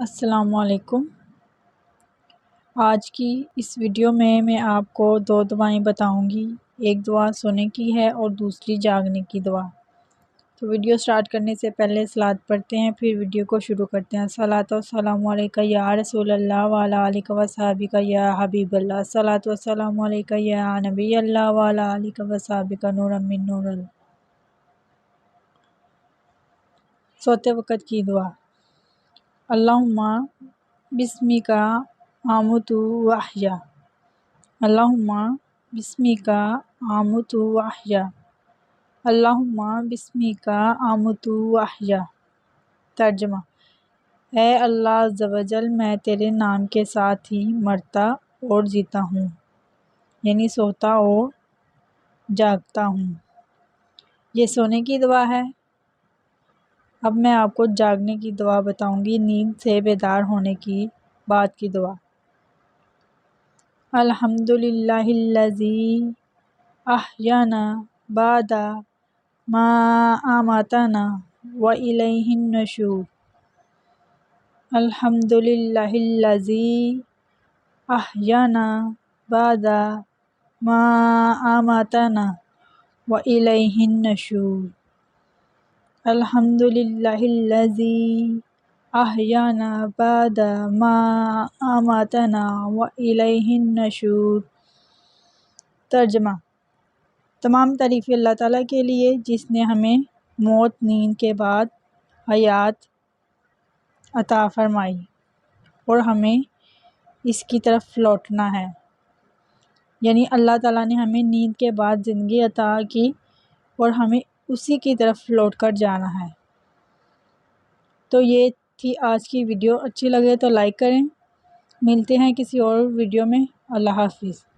السلام علیکم۔ آج کی اس ویڈیو میں آپ کو دو دعائیں بتاؤں گی۔ ایک دعا سونے کی ہے اور دوسری جاگنے کی دعا۔ تو ویڈیو سٹارٹ کرنے سے پہلے صلاۃ پڑھتے ہیں، پھر ویڈیو کو شروع کرتے ہیں۔ صلاۃ و سلام علیکہ یا رسول اللہ وعلی آلہ و صحبہ یا حبیب اللہ۔ صلاۃ و سلام علیکہ یا نبی اللہ وعلی آلہ و صحبہ نورا من نور اللہ۔ سوتے وقت کی دعا۔ اللہم بسمک آمنت و احیا۔ اللہم بسمک آمنت و احیا۔ اللہم بسمک آمنت و احیا۔ ترجمہ: اے اللہ عز و جل، میں تیرے نام کے ساتھ ہی مرتا اور جیتا ہوں، یعنی سوتا اور جاگتا ہوں۔ یہ سونے کی دعا ہے۔ اب میں آپ کو جاگنے کی دعا بتاؤں گی، نیند سے بیدار ہونے کی بعد کی دعا۔ الحمدللہ الذی احیانا بعد ما اماتنا والیہ النشور۔ الحمدللہ الذی احیانا بعد ما اماتنا والیہ النشور۔ الحمدللہ الذی احیانا بعد ما اماتنا والیہ النشور۔ ترجمہ: تمام تعریفیں اللہ تعالیٰ کے لیے، جس نے ہمیں موت، نیند کے بعد حیات عطا فرمائی اور ہمیں اس کی طرف لوٹنا ہے۔ یعنی اللہ تعالیٰ نے ہمیں نیند کے بعد زندگی عطا کی اور ہمیں اسی کی طرف لوٹ کر جانا ہے۔ تو یہ تھی آج کی ویڈیو۔ اچھی لگے تو لائک کریں۔ ملتے ہیں کسی اور ویڈیو میں۔ اللہ حافظ۔